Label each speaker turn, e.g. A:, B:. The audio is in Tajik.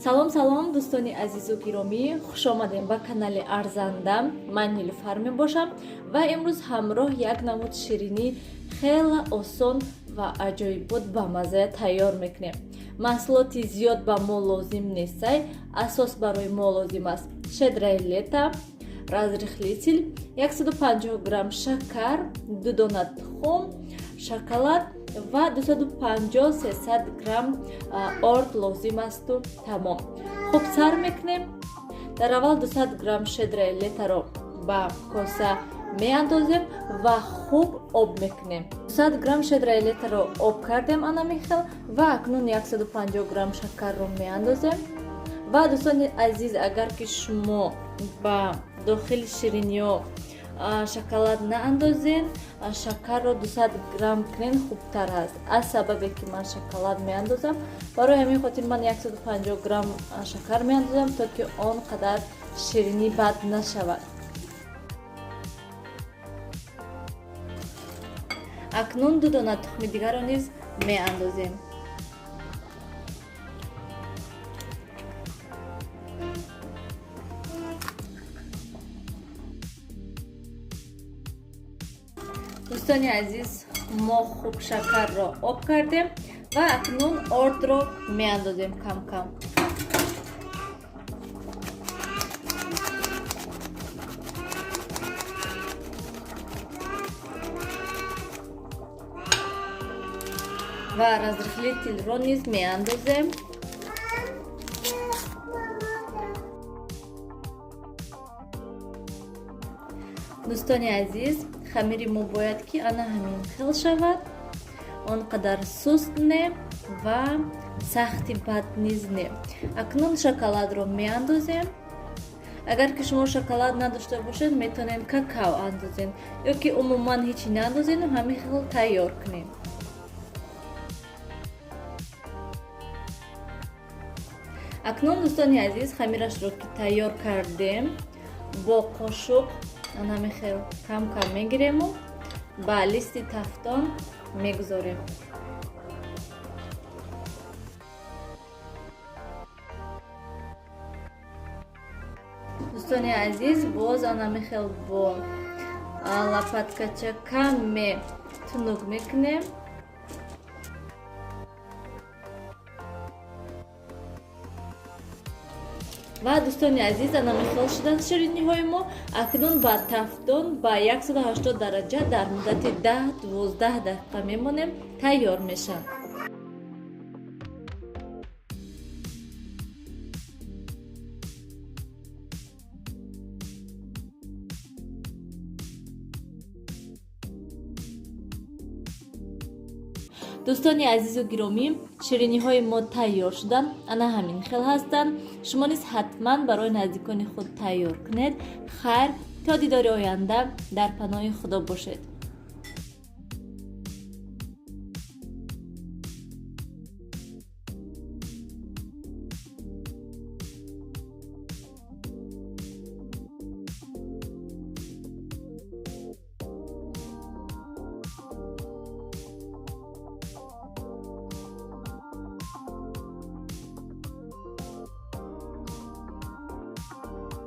A: салом дӯстони азизу гиромӣ, хуш омадем ба канали Арзанда. Ман Нилуфар мебошам ва имрӯз ҳамроҳ як намуд ширинӣ хела осон ва аҷоибот ба мазза тайёр мекунем. Маҳсулоти зиёд ба мо лозим нестай. Асос барои мо лозим аст шедраи лета, разрихли сил, 150 грамм шакар, 2 дона тухм, шоколад ва 250-300 грамм орд лозим асту тамом. Хуб сар мекунем. Дар аввал 200 грамм шедраи летаро ба коса меандозем ва хуб об мекунем. 200 грамм шедраи летаро об кардем анамихел ва акнун 150 грамм шакарро меандозем. ва дӯстони азиз, агар ки шумо ба дохили шириниҳо шоколад наандозен, шакарро 200 грамм кунен хубтар аст. аз сабабе ки ман шоколад меандозам, барои ҳамин хотир ман 150 грамм шакар меандозам, то ки он қадар ширинӣ бад нашавад. акнун 2 дона тухми дигарро низ меандозем. дӯстони азиз, мо хуб шакарро об кардем ва акнун ордро меандозем кам кам. ва разрихлителро низ меандозем. дӯстони азиз, хамири мо бояд ки ана ҳамин хел шавад, он қадар суст не ва сахти бад низ не. акнун шоколадро меандозем. агар ки шумо шоколад надошта бошед, метавонед какао андозен ё ки умуман ҳечи наандозену ҳамин хел тайёр кунем. акнун дӯстони азиз, хамирашро ки тайёр кардем, бо қошуқ анамихел кам кам мегирему ба листи тафтон мегузорем. дӯстони азиз, боз анамихел бо лопаткача каме тунук мекунем. ва дӯстони азиз, анамихел шуданд шириниҳои мо. акнун ба тафтон ба 180 дараҷа дар муддати 10-12 дақиқа мемонем, тайёр мешаванд. дӯстони азизу гиромӣ, шириниҳои мо тайёр шуданд, ана ҳамин хел ҳастанд. шумо низ ҳатман барои наздикони худ тайёр кунед. хайр, то дидори оянда, дар паноҳи худо бошед.